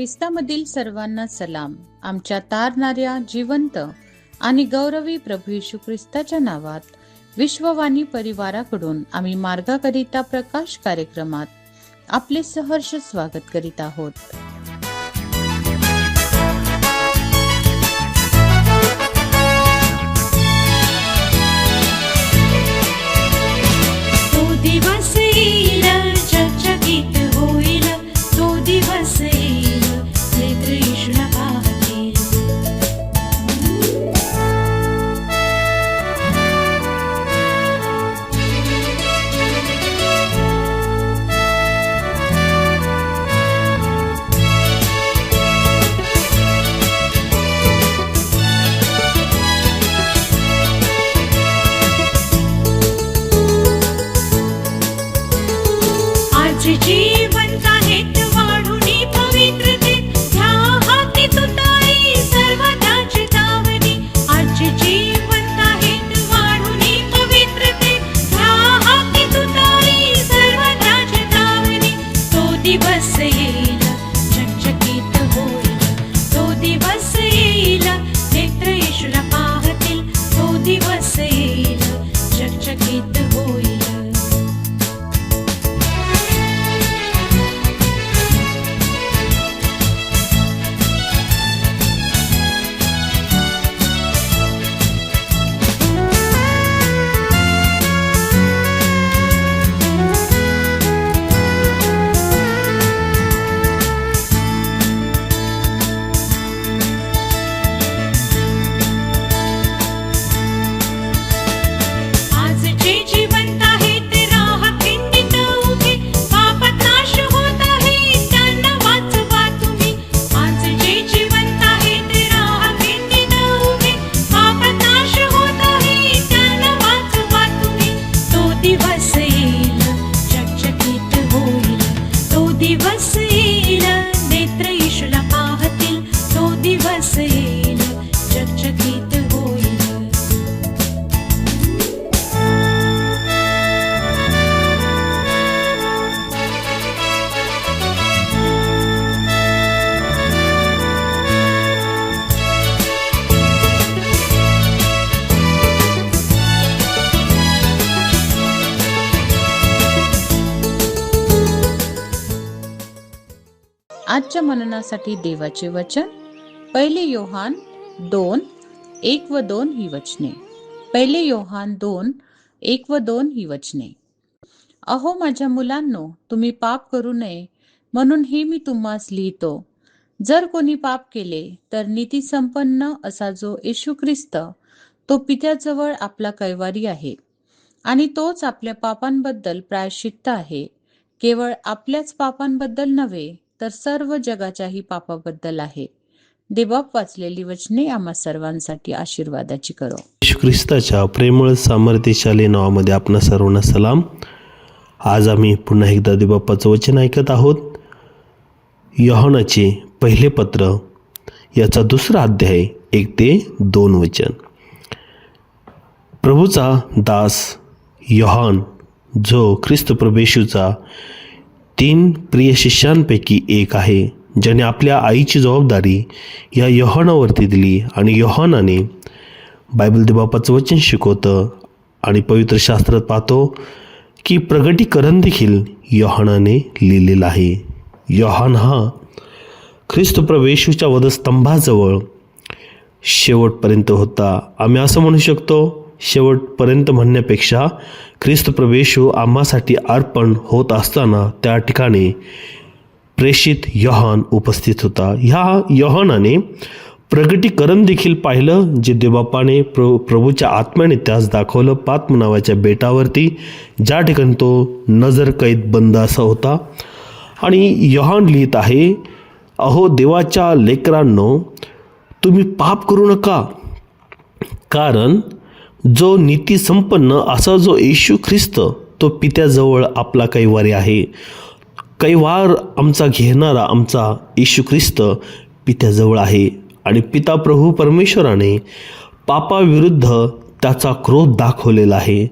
ख्रिस्तामधील सर्वांना सलाम. आमच्या तारणाऱ्या जिवंत आणि गौरवी प्रभू येशू ख्रिस्ताच्या नावात विश्ववाणी परिवाराकडून आम्ही मार्गाकरिता प्रकाश कार्यक्रमात आपले सहर्ष स्वागत करीत आहोत. तो दिवस येईल, चकचकीत होईल, तो दिवस येईल, नेत्र येशूला पाहतील. आज जीवंत आहेत वाढुनी पवित्रतेत, ह्या हाती तुताई सर्व त्याची तावनी. आज जीवंत आहेत वाढुनी पवित्रतेत, ह्या हाती तुताई सर्व त्याची तावनी. तो दिवस येईल, चकचकीत होईल, तो दिवस येईल, नेत्र येशूला पाहतील, तो दिवस येईल, चकचकीत होईल. आज जे जिवंत आहेत राहा खिंडीत उभे, पापात नाश होत आहे त्यांना वाचवा तुम्ही. आज जे जिवंत आहेत राहा खिंडीत उभे, पापात नाश होत आहे त्यांना वाचवा तुम्ही. तो दिवस येईल, चकचकीत होईल, तो दिवस येईल, नेत्र येशूला पाहतील, तो दिवस येईल, चकचकीत होईल. आजच्या मननासाठी देवाचे वचन 1 योहान 2:1-2 ही वचने. 1 योहान 2:1-2 ही वचने. अहो माझ्या मुलांनो, तुम्ही पाप करू नये म्हणून हे मी तुम्हास लिहितो. जर कोणी पाप केले तर नीती संपन्न असा जो येशू ख्रिस्त तो पित्याजवळ आपला कैवारी आहे आणि तोच आपल्या पापांबद्दल प्रायश्चित्त आहे, केवळ आपल्याच पापांबद्दल नव्हे तर सर्व जगाच्याही पापाबद्दल आहे. देवबाप वाचलेली वचने आम्हा सर्वांसाठी आशीर्वादाची करो. येशू ख्रिस्ताच्या प्रेमळ सामर्थ्यशाली नावामध्ये आपणा सर्वांना सलाम. आज आम्ही पुन्हा एकदा देवबापाचं वचन ऐकत आहोत. योहानाचे पहिले पत्र याचा 2रा अध्याय 1-2 वचन. प्रभूचा दास योहान, जो ख्रिस्त प्रभू येशूचा 3 प्रिय शिष्यांपैकी एक आहे, ज्याने आपल्या आईची जबाबदारी या योहानावरती दिली आणि योहानाने बायबल देवबापाचं वचन शिकवतं आणि पवित्र शास्त्रात पाहतो की प्रगटीकरण देखील योहानाने लिहिलेलं आहे. योहान हा ख्रिस्त प्रभू येशूच्या वधस्तंभाजवळ शेवटपर्यंत होता. आम्ही असं म्हणू शकतो, शेवटपर्यंत म्हणण्यापेक्षा ख्रिस्त प्रभू येशू आम्हासाठी अर्पण होत असताना त्या ठिकाणी प्रेषित योहान उपस्थित होता. ह्या योहानाने प्रगटीकरण देखील पाहिलं, जे देवबापाने प्रभूच्या आत्म्याने त्यास दाखवलं पात्म नावाच्या बेटावरती, ज्या ठिकाणी तो नजर कैद बंद असा होता. आणि योहान लिहित आहे, अहो देवाच्या लेकरांनो, तुम्ही पाप करू नका, कारण जो नीती संपन्न असा जो येशू ख्रिस्त तो पित्याजवळ आपला कैवारी आहे. कैवार आमचा घेणारा आमचा येशू ख्रिस्त पित्याजवळ आहे आणि पिता प्रभू परमेश्वराने पापाविरुद्ध त्याचा क्रोध दाखवलेला आहे.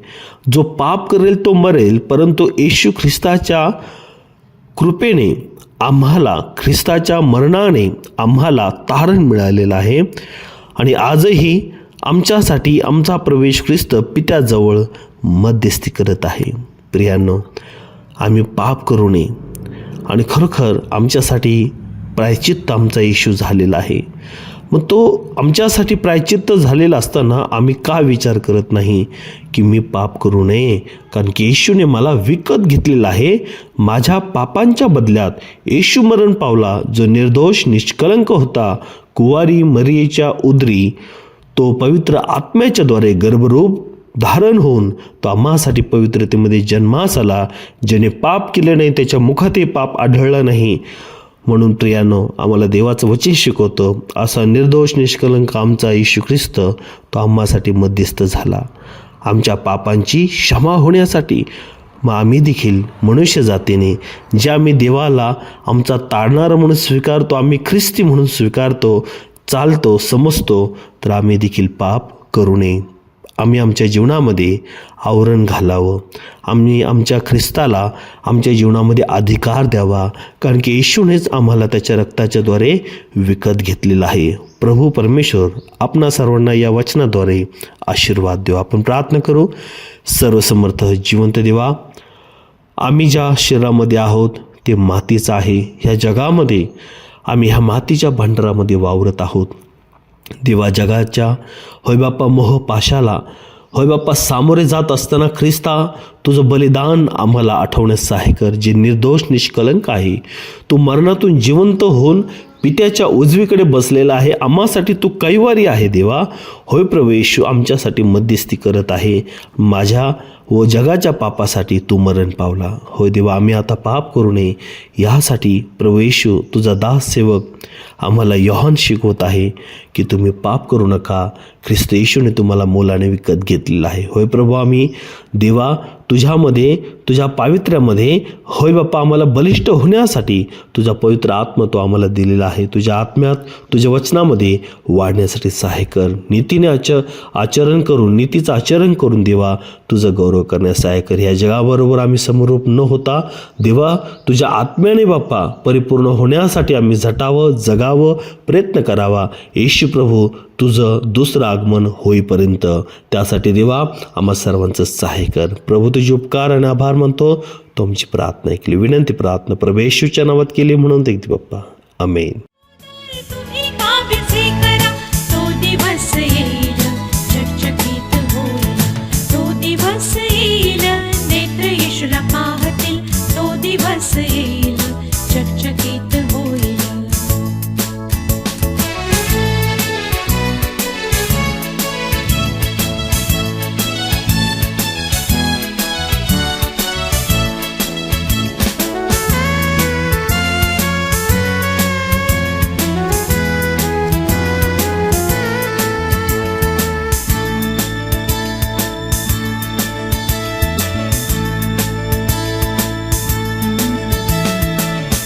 जो पाप करेल तो मरेल, परंतु येशू ख्रिस्ताच्या कृपेने आम्हाला ख्रिस्ताच्या मरणाने आम्हाला तारण मिळालेलं आहे आणि आजही आमच्यासाठी आमचा प्रवेश ख्रिस्त पित्याजवळ मध्यस्थी करत आहे. प्रियांनो, आम्ही पाप करू नये आणि खरोखर आमच्यासाठी प्रायश्चित्त आमचा येशू झालेला आहे. मग तो आमच्यासाठी प्रायश्चित्त झालेला असताना आम्ही का विचार करत नाही की मी पाप करू नये, कारण की येशूने मला विकत घेतलेला आहे. माझ्या पापांच्या बदल्यात येशू मरण पावला, जो निर्दोष निष्कलंक होता. कुवारी मरियेच्या उदरी तो पवित्र आत्म्याच्याद्वारे गर्भरूप धारण होऊन तो आम्हासाठी पवित्रतेमध्ये जन्मास आला. ज्याने पाप केले नाही त्याच्या मुखातही पाप आढळला नाही. म्हणून प्रियानो, आम्हाला देवाचं वचन शिकवतं, असा निर्दोष निष्कलंक आमचा येशू ख्रिस्त तो आम्हासाठी मध्यस्थ झाला आमच्या पापांची क्षमा होण्यासाठी. मग आम्ही देखील मनुष्य जातीने जे आम्ही देवाला आमचा तारणारा म्हणून स्वीकारतो, आम्ही ख्रिस्ती म्हणून स्वीकारतो, चालतो, समजतो, तर आम्ही देखील पाप करू नये. आम्ही आमच्या जीवनामध्ये आवरण घालावं. आम्ही आमच्या ख्रिस्ताला आमच्या जीवनामध्ये अधिकार द्यावा, कारण की येशूनेच आम्हाला त्याच्या रक्ताच्याद्वारे विकत घेतलेलं आहे. प्रभू परमेश्वर आपणा सर्वांना या वचनाद्वारे आशीर्वाद देवा. आपण प्रार्थना करू. सर्वसमर्थ जिवंत देवा, आम्ही ज्या शरीरामध्ये आहोत ते मातीचं आहे. ह्या जगामध्ये आम्ही ह्या मातीच्या भांडारामध्ये वावरत आहोत. देवा, जगाच्या होय बाप्पा मोह पाशाला होय बाप्पा सामोरे जात असताना ख्रिस्ता तुझं बलिदान आम्हाला आठवण्यास सहाय्य कर, जे निर्दोष निष्कलंक आहे. तू मरणातून जिवंत होऊन पित्याच्या उजवीकडे बसलेला आहे. आम्हासाठी तू कैवारी आहे देवा. होय प्रभू येशू आमच्यासाठी मध्यस्थी करत आहे. माझ्या व जगाच्या पापासाठी तू मरण पावला. होय देवा, आम्ही आता पाप करू नये यासाठी प्रभू येशू तुझा दास सेवक आम्हाला योहान शिकवत आहे की तुम्ही पाप करू नका. ख्रिस्त येशूने तुम्हाला मोलाने विकत घेतलेलं आहे. होय प्रभू, आम्ही देवा तुझ्यामध्ये तुझ्या पावित्र्यामध्ये होय बाप्पा आम्हाला बलिष्ठ होण्यासाठी तुझा पवित्र आत्मा तो आम्हाला दिलेला आहे. तुझ्या आत्म्यात तुझ्या वचनामध्ये वाढण्यासाठी सहाय्य कर. नीतीने आचरण करून नीतीचं आचरण करून देवा तुझं गौरव करण्यास सहाय्य कर. ह्या जगाबरोबर आम्ही समरूप न होता देवा तुझ्या आत्म्याने बाप्पा परिपूर्ण होण्यासाठी आम्ही झटावं, जगावं, प्रयत्न करावा. येशू प्रभू तुझं दुसरं आगमन होईपर्यंत त्यासाठी देवा आम्हा सर्वांचं सहाय्य कर. प्रभू तुझे उपकार आणि आभार मानतो. तुमची प्रार्थना ऐकली, विनंती प्रार्थना प्रभू येशूच्या नावात केली म्हणून ते बाप्पा, आमेन. तुम्ही काबीजे करा, तो दिवस येईल, चकचकीत होईल. तो दिवस येईल, नेत्र येशूला पाहतील. तो दिवस येईल, चकचकीत होईल.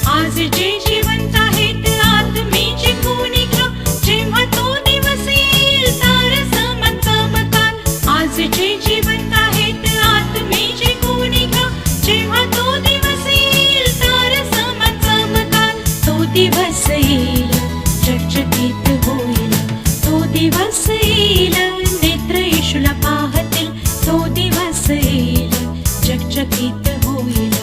आज जे जिवंत आहेत आत्मेची कोणी घ्या, जेव्हा तो दिवस येईल तारे समान चमकाल. आज जे जिवंत आहेत आत्मेची कोणी घ्या, जेव्हा तो दिवस येईल तारे समान चमकाल. तो दिवस येईल, चकचकीत होईल. तो दिवस येईल, नेत्र येशूला पाहतील. तो दिवस येईल, चकचकीत होईल.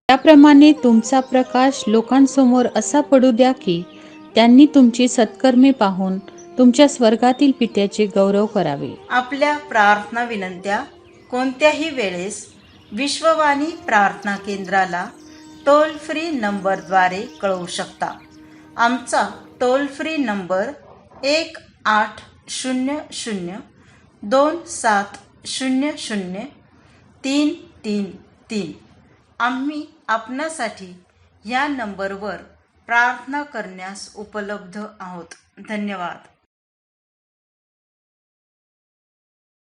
त्याप्रमाणे तुमचा प्रकाश लोकांसमोर असा पडू द्या की त्यांनी तुमची सत्कर्मे पाहून तुमच्या स्वर्गातील पित्याचे गौरव करावे. आपल्या प्रार्थना विनंत्या कोणत्याही वेळेस विश्ववाणी प्रार्थना केंद्राला टोल फ्री नंबरद्वारे कळवू शकता. आमचा टोल फ्री नंबर 1-800-2700-333. आम्ही आपणासाठी या नंबरवर प्रार्थना करण्यास उपलब्ध आहोत. धन्यवाद.